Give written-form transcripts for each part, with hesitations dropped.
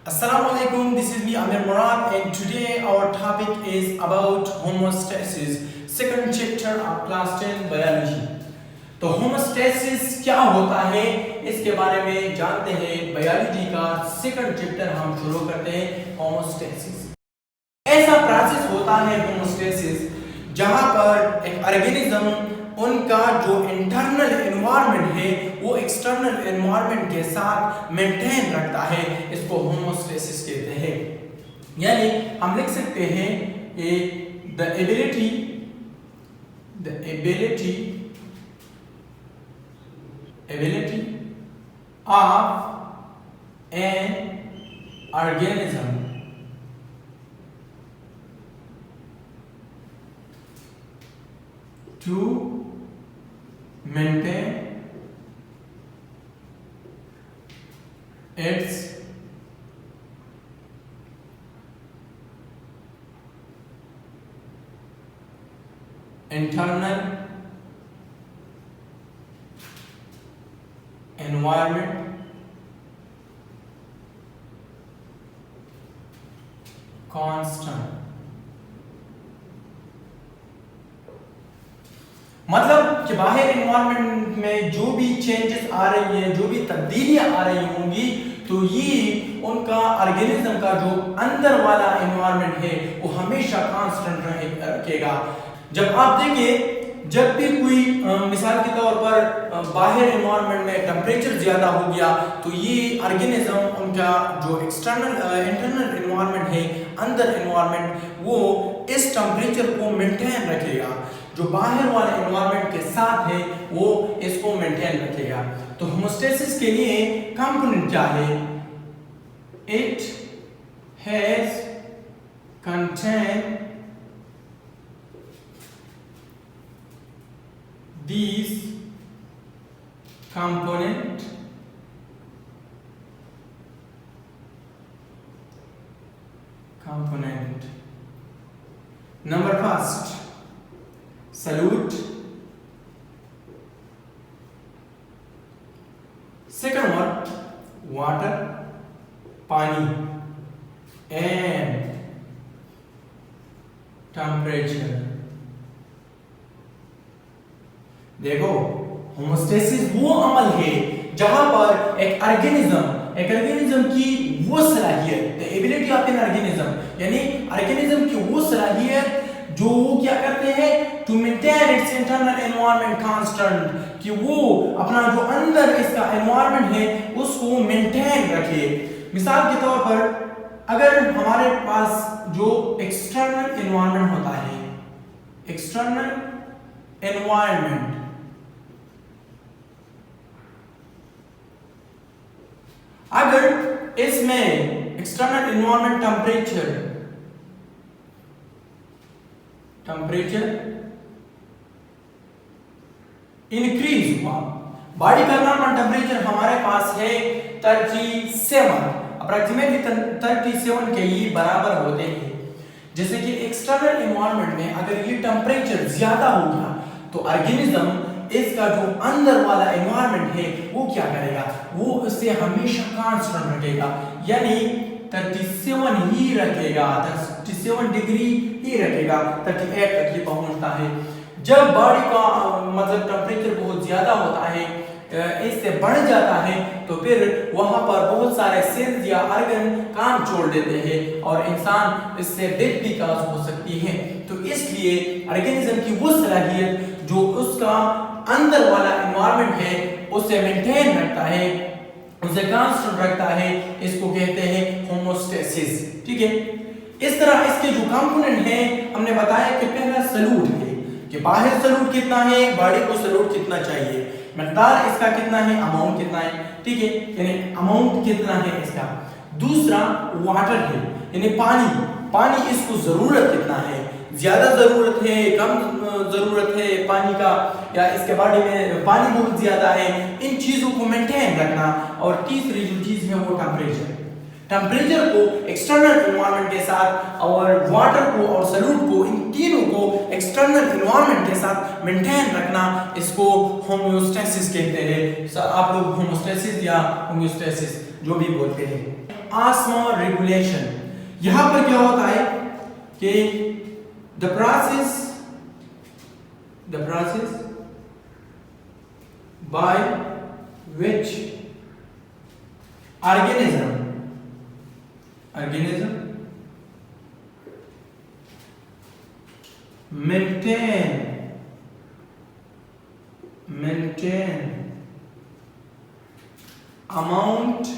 Assalamualaikum, this is me Amir Murad and today our topic is about homeostasis, second chapter of class 10 biology. तो homeostasis क्या होता है इसके बारे में जानते हैं। बायोलॉजी का सेकंड चैप्टर हम शुरू करते हैं होमोस्टेसिस। ऐसा प्रोसेस होता है होमोस्टेसिस जहां पर एक ऑर्गेनिज्म उनका जो इंटरनल एनवायरनमेंट है वो एक्सटर्नल एनवायरनमेंट के साथ मेंटेन रखता है, इसको होमोस्टेसिस कहते हैं। यानी हम लिख सकते हैं the ability of an organism to maintain its internal environment constant। मतलब कि बाहर एनवायरनमेंट में जो भी चेंजेस आ रही हैं, जो भी तब्दीलियां आ रही होंगी, तो ये उनका ऑर्गेनिज्म का जो अंदर वाला एनवायरनमेंट है वो हमेशा कांस्टेंट रखेगा। जब आप देखिए, जब भी कोई मिसाल के तौर पर बाहर एनवायरनमेंट में टेम्परेचर ज्यादा हो गया तो ये ऑर्गेनिज्म उनका जो इंटरनल एनवायरनमेंट है, अंदर एनवायरनमेंट, वो इस टेम्परेचर को मेंटेन रखेगा। जो बाहर वाले एनवायरनमेंट के साथ है वो इसको मेंटेन रखेगा। तो होमोस्टेसिस के लिए कंपोनेंट क्या है? It has contain these component number first solute, second one water पानी and temperature। देखो, होमोस्टेसिस वो अमल है जहां पर एक ऑर्गेनिज्म की वो सलाहियत, the ability of an organism, यानी ऑर्गेनिज्म की वो सलाहियत जो वो क्या करते हैं, to maintain its internal environment constant, कि वो अपना जो अंदर इसका एनवायरनमेंट है उसको मेंटेन रखे। मिसाल के तौर पर अगर हमारे पास जो एक्सटर्नल एनवायरनमेंट होता है, एक्सटर्नल एनवायरनमेंट, अगर इसमें एक्सटर्नल एनवायरनमेंट टेम्परेचर इंक्रीज हुआ, बॉडी का नॉर्मल टेम्परेचर हमारे पास है 37, अप्रॉक्सीमेटली 37 के ये बराबर होते हैं। जैसे कि एक्सटर्नल एनवायरनमेंट में अगर ये टेम्परेचर ज्यादा हो गया तो ऑर्गेनिज्म इसका जो अंदर वाला एनवायरनमेंट है वो क्या करेगा, वो इसे हमेशा कांस्टेंट रखेगा, यानी 37 ही रखेगा, 37 डिग्री ही रखेगा, 38 तक ये पहुंचता है। जब बॉडी का मतलब टेम्परेचर बहुत ज्यादा होता है, इससे बढ़ जाता है, तो फिर वहां पर बहुत सारे सेल्स या ऑर्गन काम छोड़ देते हैं और इंसान इससे डेथ भी काज हो सकती है। तो इसलिए ऑर्गेनिज्म की वो सलाहियत जो उसका अंदर वाला एनवायरनमेंट है उसे मेंटेन रखता है, उसे कांस्टेंट रखता है, इसको कहते हैं होमोस्टेसिस। ठीक है, इस तरह इसके जो कंपोनेंट हैं हमने बताया कि पहला सॉल्यूट है, कि बाहर सॉल्यूट कितना है, बॉडी को सॉल्यूट कितना चाहिए, मकदार इसका कितना है, अमाउंट कितना है। ठीक है, यानी अमाउंट कितना है इसका। दूसरा वाटर है, यानी पानी इसको जरूरत कितना है, ज्यादा जरूरत है, कम जरूरत है पानी का, या इसके बॉडी में पानी बहुत ज्यादा है, इन चीजों को मेंटेन रखना। और तीसरी जो चीज है वो टेम्परेचर को एक्सटर्नल एनवायरनमेंट के साथ और वाटर को और सॉल्यूट को, इन तीनों को एक्सटर्नल एनवायरनमेंट के साथ मेंटेन रखना, इसको होमियोस्टेसिस कहते हैं। आप लोग होमोस्टेसिस या होमियोस्टेसिस जो भी बोलते हैं। ऑस्मोरेगुलेशन। यहां पर क्या होता है कि the process by which organism maintain amount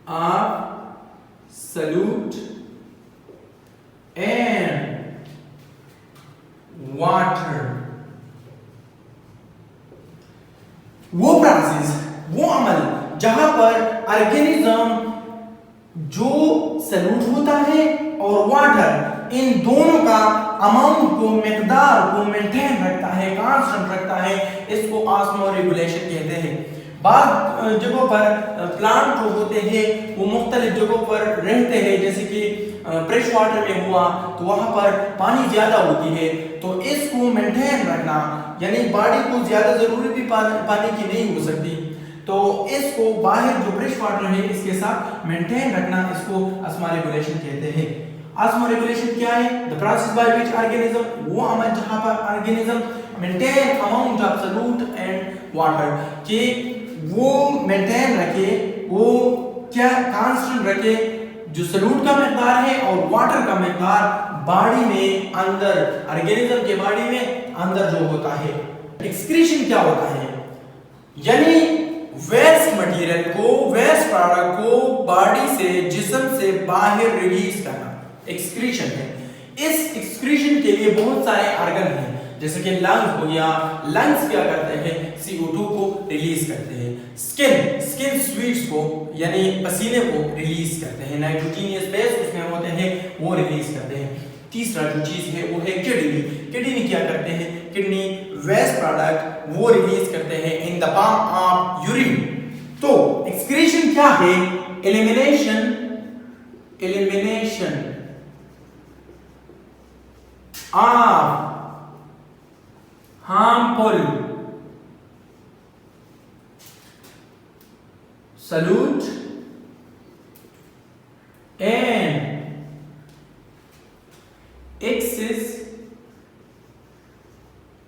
of solute and water। वो प्रोसेस, वो अमल जहां पर ऑर्गेनिज्म जो सल्यूट होता है और वाटर, इन दोनों का अमाउंट को, मिकदार को मेंटेन रखता है, कांस्टेंट रखता है, इसको ऑस्मोरेगुलेशन कहते हैं। बाद जगहों पर प्लांट जो होते हैं वो मुख्तलिफ जगहों पर रहते हैं, जैसे कि फ्रेश वाटर में हुआ तो वहां पर पानी ज्यादा होती है, तो इसको मेंटेन रखना, यानी बॉडी को ज्यादा जरूरत भी पानी की नहीं हो सकती, तो इसको बाहर जो फ्रेश वाटर है इसके साथ मेंटेन रखना, इसको ऑस्मोरेगुलेशन कहते हैं। ऑस्मोरेगुलेशन क्या है? The process by which organism, वो अमल जहां पर organism maintain amount of solute and water, कि वो मेंटेन रखे, वो क्या कांस्टेंट रखे, जो सॉल्यूट का मिकदार है और वाटर का मिकदार बॉडी में अंदर, ऑर्गेनिज्म के बॉडी में अंदर जो होता है। एक्सक्रीशन क्या होता है? यानी वेस्ट मटेरियल को, वेस्ट प्रोडक्ट को बॉडी से, जिस्म से बाहर रिलीज करना एक्सक्रीशन है। इस एक्सक्रीशन के लिए बहुत सारे ऑर्गन हैं, जैसे कि लंग हो गया, लंग्स क्या करते हैं? CO2 को रिलीज करते हैं। स्किन स्वीट्स को, यानी पसीने को रिलीज करते हैं, नाइट्रोजनियस गैस उसमें होते हैं वो रिलीज करते हैं। तीसरा जो चीज है वो है किडनी क्या करते हैं? किडनी वेस्ट प्रोडक्ट वो रिलीज करते हैं in the form of urine. तो एक्सक्रीशन क्या है? Elimination of harmful solute and excess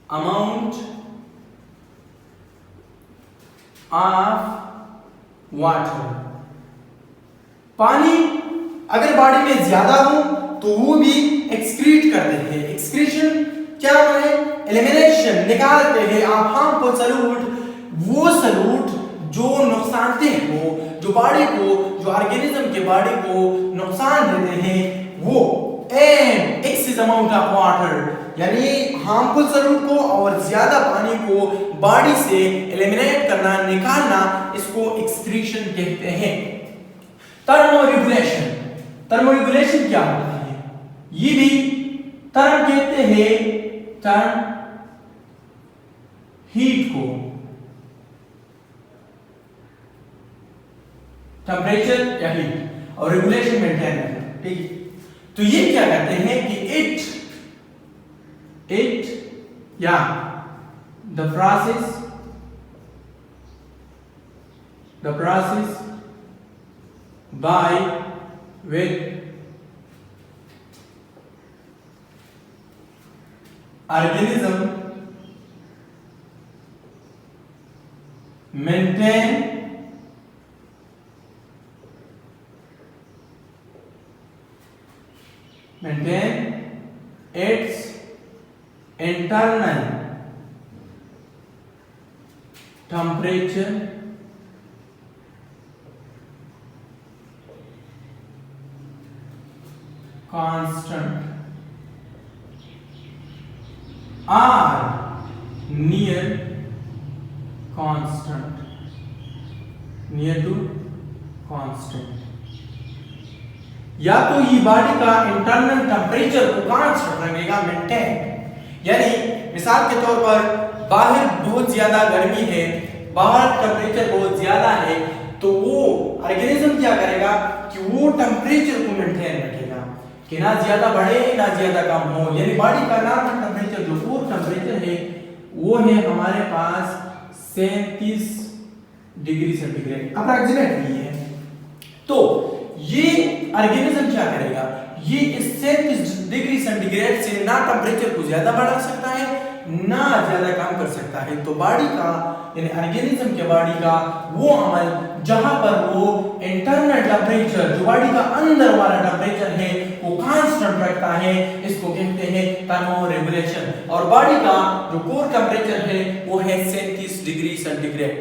amount of water। पानी अगर बॉडी में ज्यादा हो तो वो भी एक्सक्रीट करते हैं। एक्सक्रीशन क्या है? एलिमिनेशन, निकालते हैं आप हार्मफुल सॉल्यूट, वो सॉल्यूट जो नुकसानदेह हो, जो बॉडी को, जो ऑर्गेनिज्म के बॉडी को नुकसान देते हैं, वो and excess amount of water, यानी हार्मफुल सॉल्यूट को और ज्यादा पानी को बॉडी से एलिमिनेट करना, निकालना, इसको एक्सक्रीशन कहते हैं। थर्मोरेगुलेशन क्या होता है? ये भी टर्म कहते हैं, टर्म हीट को, टेम्परेचर या हीट, और रेगुलेशन मेंटेन करना, ठीक है। तो ये क्या कहते हैं कि इट या the process by which organism maintain its internal temperature constant or near to constant। या तो ये बॉडी का इंटरनल टेम्परेचर को कांस्टेंट रखेगा, मेंटेन, यानी मिसाल के तौर पर बाहर बहुत ज्यादा गर्मी है, बाहर टेम्परेचर बहुत ज्यादा है, तो वो ऑर्गेनिज्म क्या करेगा कि वो टेम्परेचर को मेंटेन रखेगा कि ना ज्यादा बढ़े ना ज्यादा कम हो। यानी बॉडी का नॉर्मल टेम्परेचर जो कोर टेम्परेचर है वो है हमारे पास 37 डिग्री सेंटीग्रेड अप्रॉक्सीमेटली है। तो ये ऑर्गेनिज्म क्या करेगा, ये इस 37 डिग्री सेंटीग्रेड से ना टेंपरेचर को ज्यादा बढ़ा सकता है ना ज्यादा कम कर सकता है। तो बॉडी का यानी ऑर्गेनिज्म के बॉडी का वो अमल जहां पर वो इंटरनल टेंपरेचर जो बॉडी का अंदर वाला टेंपरेचर है वो कांस्टेंट रखता है, इसको कहते हैं थर्मोरेगुलेशन। और बॉडी का जो कोर टेंपरेचर है वो है 37 डिग्री सेंटीग्रेड।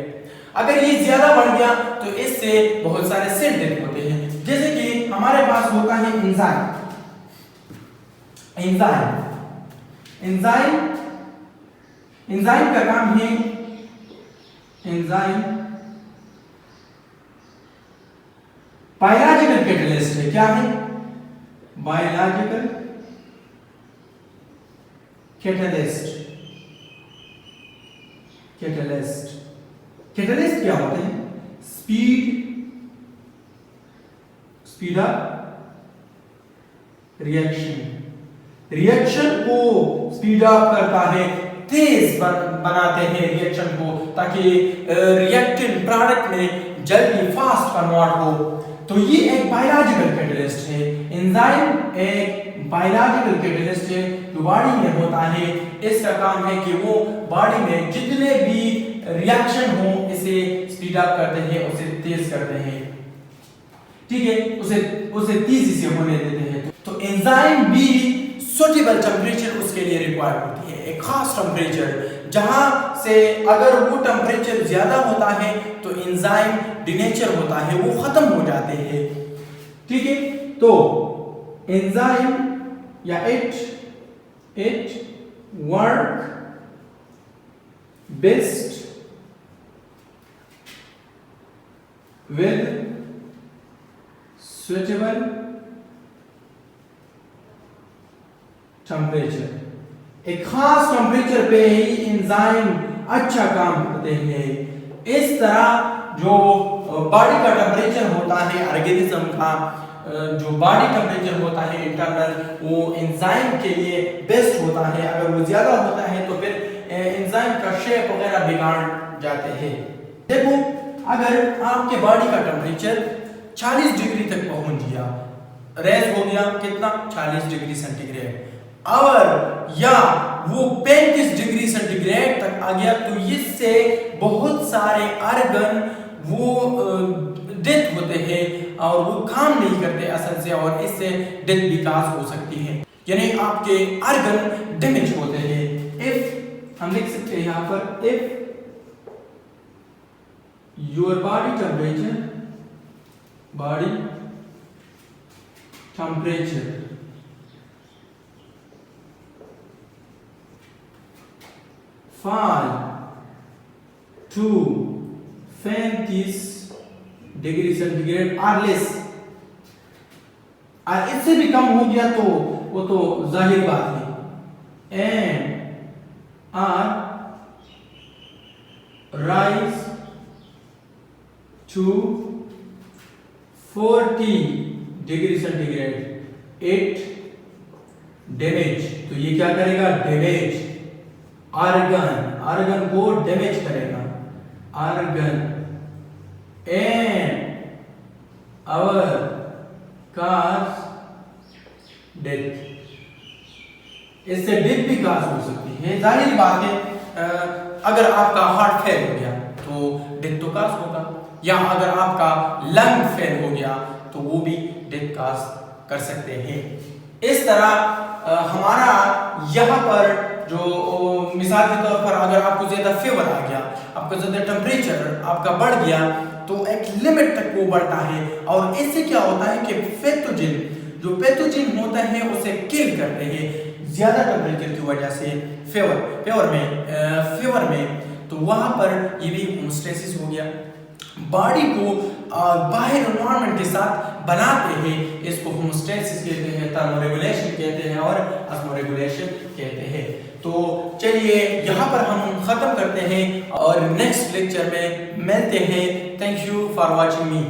अगर ये ज्यादा बढ़ गया तो इससे बहुत सारे सेल डेथ होते हैं, जैसे कि हमारे पास होता है एंजाइम। एंजाइम का काम है, एंजाइम बायोलॉजिकल कैटलिस्ट है। क्या है? Biological catalyst. कैटलिस्ट क्या होते हैं? स्पीड अप रिएक्शन को स्पीड अप करता है, तेज बनाते हैं रिएक्शन को, ताकि रिएक्टेंट प्रोडक्ट में जल्दी फास्ट कन्वर्ट हो। तो ये एक बायोलॉजिकल कैटलिस्ट है। एंजाइम एक बायोलॉजिकल कैटलिस्ट है जो बॉडी में होता है। इसका काम है कि वो बॉडी में जितने भी रिएक्शन हो इसे स्पीड अप करते हैं, उसे तेज करते हैं, ठीक है, उसे तेजी से होने देते हैं। तो एंजाइम भी सुटेबल टेंपरेचर उसके लिए रिक्वायर्ड होती है, एक खास टेंपरेचर जहां से अगर वो टेंपरेचर ज्यादा होता है तो एंजाइम डिनेचर होता है, वो खत्म हो जाते हैं, ठीक है। तो एंजाइम या it work best with suitable temperature। एक खास टेंपरेचर पे ही एंजाइम अच्छा काम करते हैं। इस तरह जो बॉडी का टेंपरेचर होता है ऑर्गेनिज्म का, जो बॉडी टेंपरेचर होता है इंटरनल, वो एंजाइम के लिए बेस्ट होता है। अगर वो ज्यादा होता है तो फिर एंजाइम का शेप वगैरह बिगाड़ जाते हैं। देखो, अगर आपके बॉडी का टेंपरेचर 40 डिग्री तक पहुंच गया, रेज हो गया कितना 40 डिग्री सेंटीग्रेड, और या वो 35 डिग्री सेंटीग्रेड तक आ गया, तो इससे बहुत सारे ऑर्गन वो डेथ होते हैं और वो काम नहीं करते असल से, और इससे डेथ भी काज हो सकती है, यानी आपके ऑर्गन डैमेज होते हैं। इफ हम लिख सकते हैं यहां पर, if your body temperature fall to 35 degree centigrade और लेस, और इससे भी कम हो गया तो वो तो जाहिर बात है, and are rise to 40 degree centigrade, it damage. तो ये क्या करेगा? डैमेज ऑर्गन को डैमेज करेगा, organ and our cause death. इससे डेथ भी काज हो सकती है, जाहिर बात है। अगर आपका हार्ट फेल हो गया तो डेथ तो काज होगा, या अगर आपका लंग फेल हो गया तो वो भी डेथ काज कर सकते हैं। इस तरह हमारा यहाँ पर जो मिसाल के तौर पर अगर आपको ज्यादा फीवर आ गया, आपका ज्यादा टेम्परेचर आपका बढ़ गया, तो एक लिमिट तक वो बढ़ता है, और इससे क्या होता है कि पैथोजन होता है उसे किल करते हैं ज्यादा टेम्परेचर की वजह से। फीवर में तो वहां पर ये भी होमोस्टेसिस हो गया, बॉडी को बाहर एनवायरनमेंट के साथ बनाते हैं, इसको होमोस्टेसिस कहते हैं, थर्मोरेगुलेशन कहते हैं और ऑस्मोरेगुलेशन कहते हैं। तो चलिए यहाँ पर हम खत्म करते हैं और नेक्स्ट लेक्चर में मिलते हैं। Thank you for watching me.